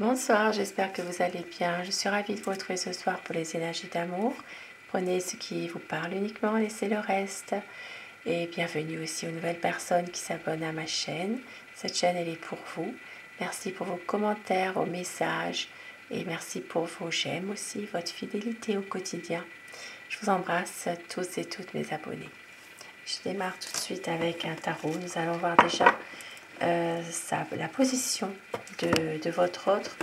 Bonsoir, j'espère que vous allez bien. Je suis ravie de vous retrouver ce soir pour les énergies d'amour. Prenez ce qui vous parle uniquement, laissez le reste. Et bienvenue aussi aux nouvelles personnes qui s'abonnent à ma chaîne. Cette chaîne, elle est pour vous. Merci pour vos commentaires, vos messages. Et merci pour vos j'aime aussi, votre fidélité au quotidien. Je vous embrasse tous et toutes mes abonnés. Je démarre tout de suite avec un tarot. Nous allons voir déjà la position de votre autre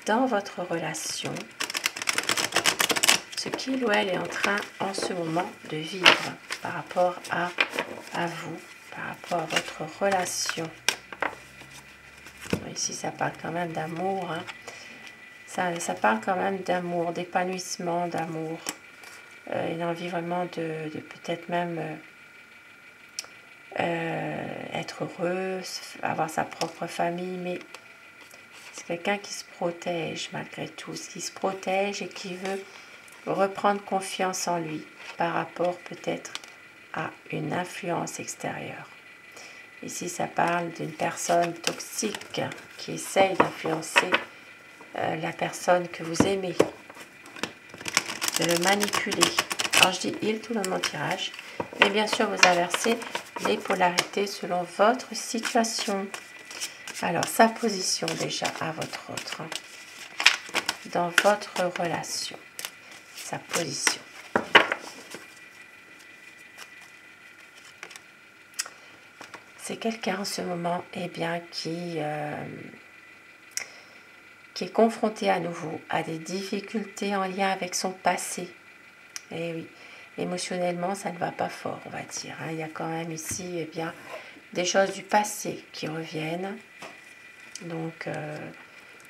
dans votre relation, ce qu'il ou elle est en train en ce moment de vivre par rapport à vous, par rapport à votre relation. Ici ça parle quand même d'amour, hein. Ça parle quand même d'amour, d'épanouissement, d'amour, une envie vraiment de peut-être même être heureux, avoir sa propre famille, mais c'est quelqu'un qui se protège malgré tout, qui se protège et qui veut reprendre confiance en lui par rapport peut-être à une influence extérieure. Ici, ça parle d'une personne toxique qui essaye d'influencer la personne que vous aimez, de le manipuler. Alors je dis il tout le long de mon tirage, mais bien sûr vous inversez les polarités selon votre situation. Alors sa position déjà à votre autre, dans votre relation, sa position. C'est quelqu'un en ce moment qui est confronté à nouveau à des difficultés en lien avec son passé. Et oui, émotionnellement, ça ne va pas fort, on va dire. Il y a quand même ici des choses du passé qui reviennent. Donc,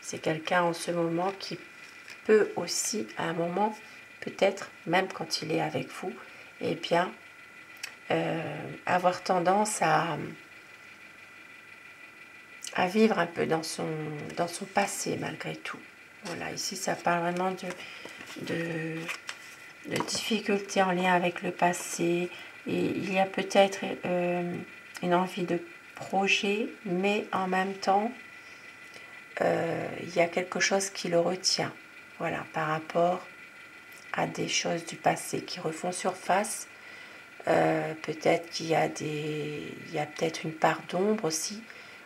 c'est quelqu'un en ce moment qui peut aussi, à un moment, peut-être, même quand il est avec vous, avoir tendance à vivre un peu dans son passé malgré tout. Voilà, ici ça parle vraiment de difficultés en lien avec le passé. Et il y a peut-être une envie de projet, mais en même temps, il y a quelque chose qui le retient. Voilà, par rapport à des choses du passé qui refont surface. Peut-être qu'il y a peut-être une part d'ombre aussi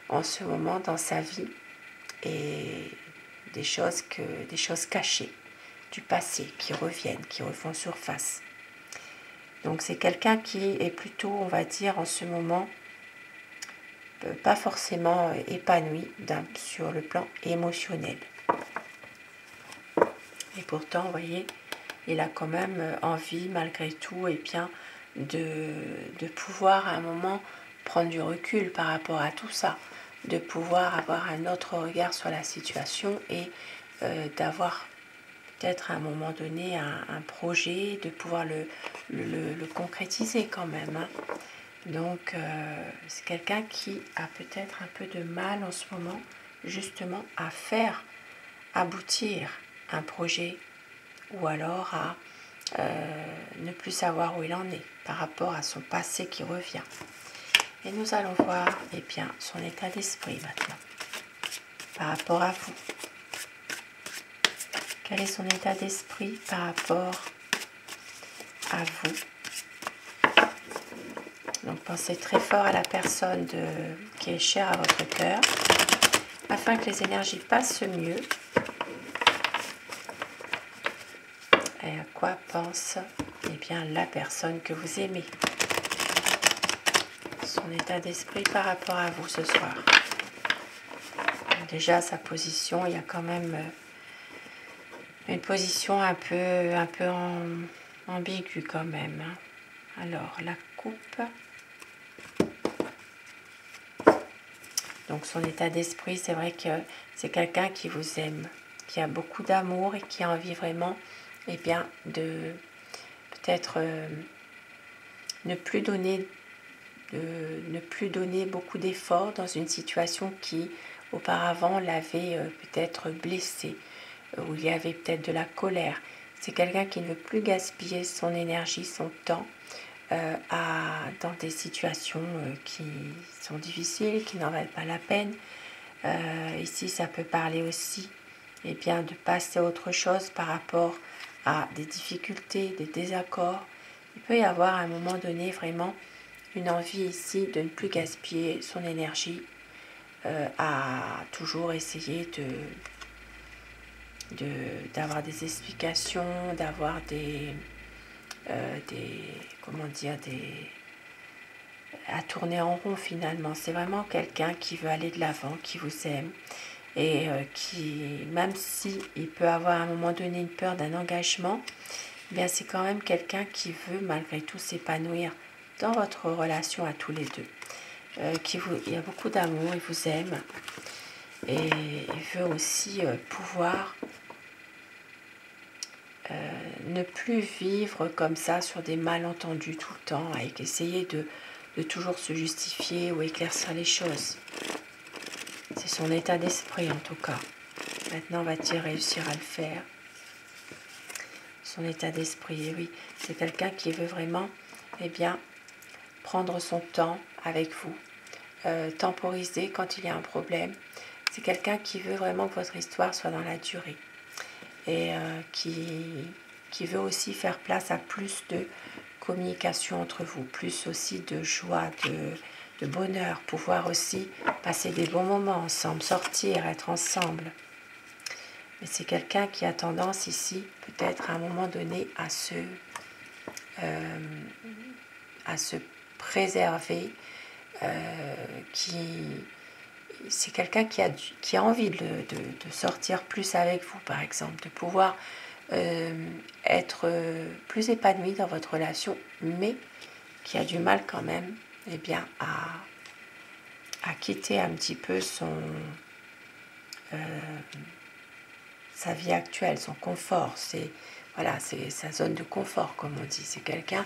en ce moment dans sa vie et des choses cachées du passé qui reviennent, qui refont surface. Donc c'est quelqu'un qui est plutôt, on va dire, en ce moment, pas forcément épanoui sur le plan émotionnel. Et pourtant, vous voyez, il a quand même envie, malgré tout, de pouvoir à un moment prendre du recul par rapport à tout ça, de pouvoir avoir un autre regard sur la situation et d'avoir peut-être à un moment donné un projet, de pouvoir le concrétiser quand même. Hein. Donc c'est quelqu'un qui a peut-être un peu de mal en ce moment justement à faire aboutir un projet ou alors à ne plus savoir où il en est par rapport à son passé qui revient. Et nous allons voir son état d'esprit maintenant par rapport à vous. Quel est son état d'esprit par rapport à vous? Donc pensez très fort à la personne qui est chère à votre cœur afin que les énergies passent mieux. Et à quoi pense la personne que vous aimez? Son état d'esprit par rapport à vous ce soir. Donc déjà sa position, il y a quand même une position un peu ambiguë quand même. Hein. Alors la coupe. Donc son état d'esprit, c'est vrai que c'est quelqu'un qui vous aime, qui a beaucoup d'amour et qui a envie vraiment de peut-être ne plus donner beaucoup d'efforts dans une situation qui auparavant l'avait peut-être blessé, où il y avait peut-être de la colère. C'est quelqu'un qui ne veut plus gaspiller son énergie, son temps dans des situations qui sont difficiles, qui n'en valent pas la peine. Ici, ça peut parler aussi eh bien, de passer à autre chose par rapport à des difficultés, des désaccords. Il peut y avoir à un moment donné vraiment une envie ici de ne plus gaspiller son énergie à toujours essayer d'avoir des explications, d'avoir comment dire, à tourner en rond finalement. C'est vraiment quelqu'un qui veut aller de l'avant, qui vous aime et qui, même si il peut avoir à un moment donné une peur d'un engagement, eh bien c'est quand même quelqu'un qui veut malgré tout s'épanouir dans votre relation à tous les deux. Il y a beaucoup d'amour, il vous aime et il veut aussi pouvoir ne plus vivre comme ça sur des malentendus tout le temps, avec essayer de toujours se justifier ou éclaircir les choses. C'est son état d'esprit en tout cas. Maintenant, va-t-il réussir à le faire? Son état d'esprit, et oui, c'est quelqu'un qui veut vraiment, eh bien, prendre son temps avec vous, temporiser quand il y a un problème. C'est quelqu'un qui veut vraiment que votre histoire soit dans la durée et qui veut aussi faire place à plus de communication entre vous, plus aussi de joie, de bonheur, pouvoir aussi passer des bons moments ensemble, sortir, être ensemble. Mais c'est quelqu'un qui a tendance ici, peut-être à un moment donné, à se préserver, c'est quelqu'un qui a envie de sortir plus avec vous, par exemple, de pouvoir être plus épanoui dans votre relation, mais qui a du mal quand même eh bien, à quitter un petit peu sa vie actuelle, son confort. C'est sa zone de confort, comme on dit. C'est quelqu'un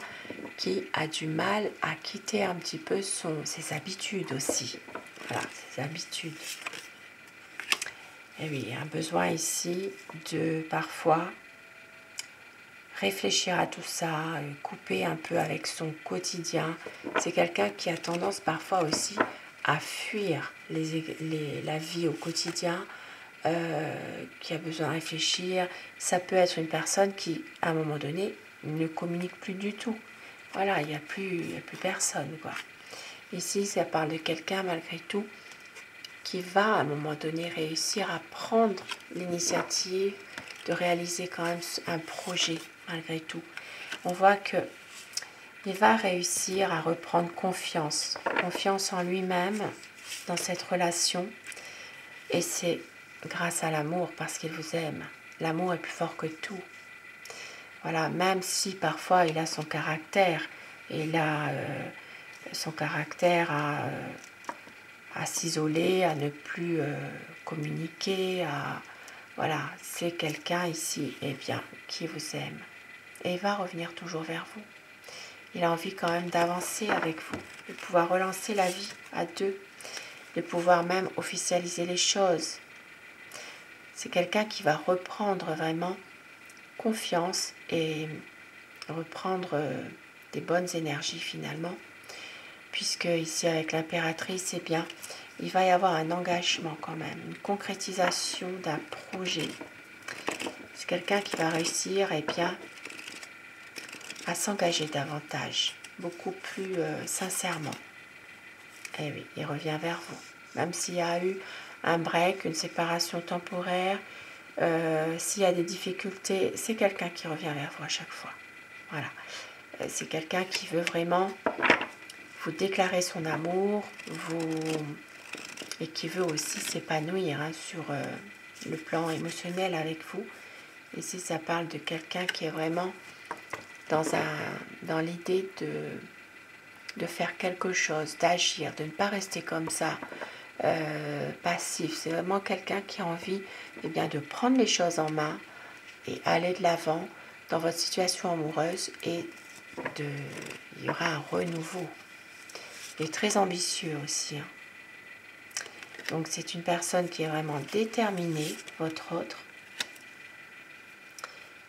qui a du mal à quitter un petit peu ses habitudes aussi. Voilà, ses habitudes. Et oui, il y a un besoin ici de parfois réfléchir à tout ça, couper un peu avec son quotidien. C'est quelqu'un qui a tendance parfois aussi à fuir la vie au quotidien, qui a besoin de réfléchir. Ça peut être une personne qui, à un moment donné, ne communique plus du tout. Voilà, il n'y a plus personne, quoi. Ici, ça parle de quelqu'un, malgré tout, qui va, à un moment donné, réussir à prendre l'initiative de réaliser quand même un projet, malgré tout. On voit qu'il va réussir à reprendre confiance en lui-même dans cette relation. Et c'est grâce à l'amour, parce qu'il vous aime. L'amour est plus fort que tout. Voilà, même si parfois il a son caractère, à s'isoler, à ne plus communiquer, voilà, c'est quelqu'un ici, eh bien, qui vous aime. Et il va revenir toujours vers vous. Il a envie quand même d'avancer avec vous, de pouvoir relancer la vie à deux, de pouvoir même officialiser les choses. C'est quelqu'un qui va reprendre vraiment confiance et reprendre des bonnes énergies finalement, puisque ici avec l'impératrice, eh bien, il va y avoir un engagement quand même, une concrétisation d'un projet. C'est quelqu'un qui va réussir eh bien, à s'engager davantage, beaucoup plus sincèrement. Et oui, il revient vers vous. Même s'il y a eu un break, une séparation temporaire, s'il y a des difficultés, c'est quelqu'un qui revient vers vous à chaque fois. Voilà. C'est quelqu'un qui veut vraiment vous déclarer son amour, et qui veut aussi s'épanouir sur le plan émotionnel avec vous. Ici, ça parle de quelqu'un qui est vraiment dans l'idée de faire quelque chose, d'agir, de ne pas rester comme ça, passif. C'est vraiment quelqu'un qui a envie eh bien, de prendre les choses en main et aller de l'avant dans votre situation amoureuse et il y aura un renouveau. Il est très ambitieux aussi. Donc c'est une personne qui est vraiment déterminée, votre autre.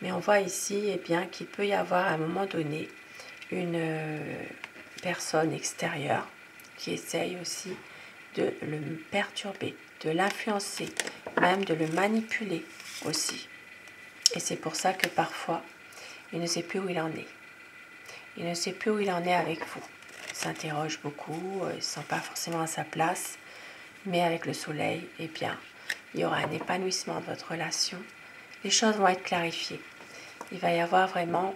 Mais on voit ici eh bien, qu'il peut y avoir à un moment donné une personne extérieure qui essaye aussi de le perturber. de l'influencer, même de le manipuler aussi. Et c'est pour ça que parfois, il ne sait plus où il en est. Il ne sait plus où il en est avec vous. Il s'interroge beaucoup, il ne se sent pas forcément à sa place, mais avec le soleil, eh bien, il y aura un épanouissement de votre relation. Les choses vont être clarifiées. Il va y avoir vraiment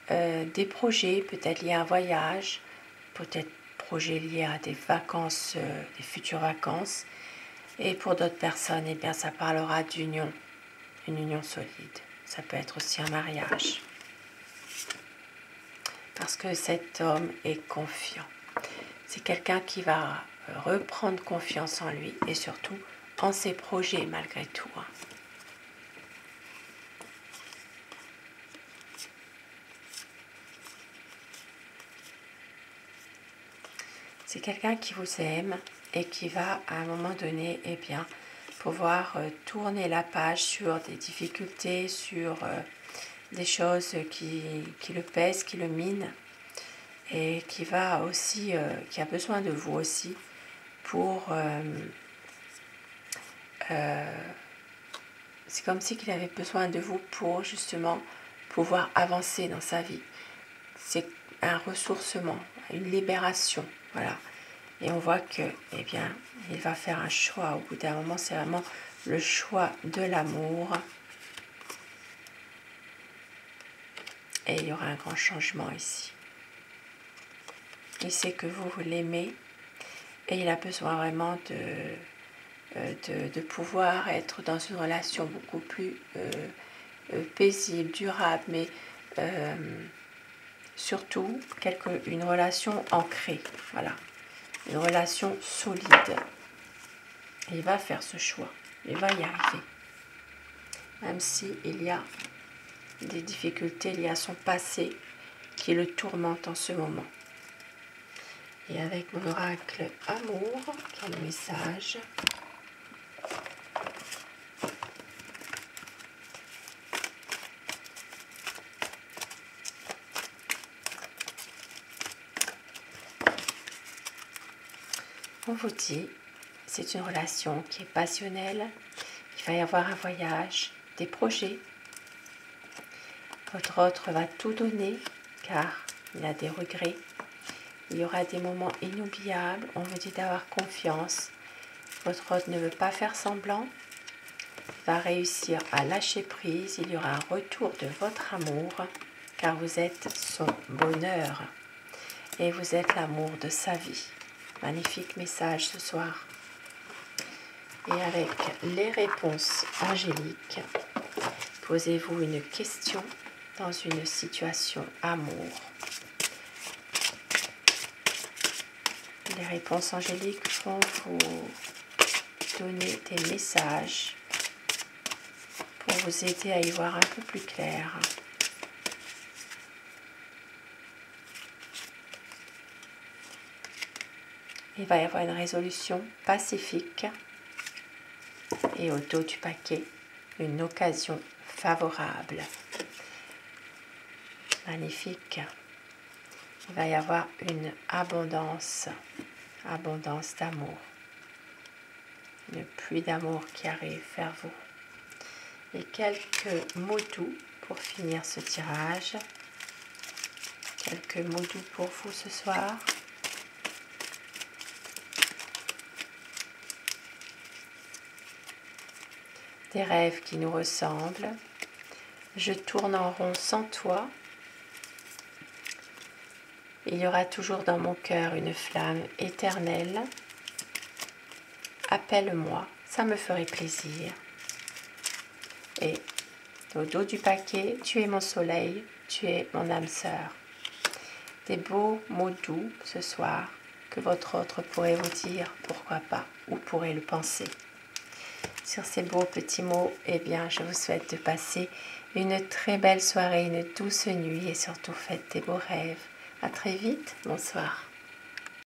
des projets, peut-être liés à un voyage, peut-être projets liés à des vacances, des futures vacances. Et pour d'autres personnes, eh bien, ça parlera d'union, une union solide. Ça peut être aussi un mariage. Parce que cet homme est confiant. C'est quelqu'un qui va reprendre confiance en lui et surtout en ses projets malgré tout. C'est quelqu'un qui vous aime et qui va à un moment donné, eh bien, pouvoir tourner la page sur des difficultés, sur des choses qui le pèsent, qui le minent, et qui va aussi, qui a besoin de vous aussi pour... c'est comme si qu'il avait besoin de vous pour justement pouvoir avancer dans sa vie. C'est un ressourcement, une libération, voilà. Et on voit que, eh bien, il va faire un choix. Au bout d'un moment, c'est vraiment le choix de l'amour. Et il y aura un grand changement ici. Il sait que vous l'aimez et il a besoin vraiment de pouvoir être dans une relation beaucoup plus paisible, durable, mais surtout une relation ancrée, voilà, une relation solide. Et il va faire ce choix, il va y arriver, même s'il y a des difficultés liées à son passé qui le tourmentent en ce moment. Et avec mon oracle amour, quel message? On vous dit, c'est une relation qui est passionnelle, il va y avoir un voyage, des projets. Votre autre va tout donner car il a des regrets. Il y aura des moments inoubliables, on vous dit d'avoir confiance. Votre autre ne veut pas faire semblant, va réussir à lâcher prise, il y aura un retour de votre amour car vous êtes son bonheur et vous êtes l'amour de sa vie. Magnifique message ce soir. Et avec les réponses angéliques, posez-vous une question dans une situation amour. Les réponses angéliques vont vous donner des messages pour vous aider à y voir un peu plus clair. Il va y avoir une résolution pacifique et au dos du paquet, une occasion favorable. Magnifique. Il va y avoir une abondance d'amour. Une pluie d'amour qui arrive vers vous. Et quelques mots doux pour finir ce tirage. Quelques mots doux pour vous ce soir. Des rêves qui nous ressemblent. Je tourne en rond sans toi. Il y aura toujours dans mon cœur une flamme éternelle. Appelle-moi, ça me ferait plaisir. Et au dos du paquet, tu es mon soleil, tu es mon âme sœur. Des beaux mots doux ce soir que votre autre pourrait vous dire, pourquoi pas, ou pourrait le penser. Sur ces beaux petits mots, eh bien, je vous souhaite de passer une très belle soirée, une douce nuit et surtout faites des beaux rêves. À très vite, bonsoir.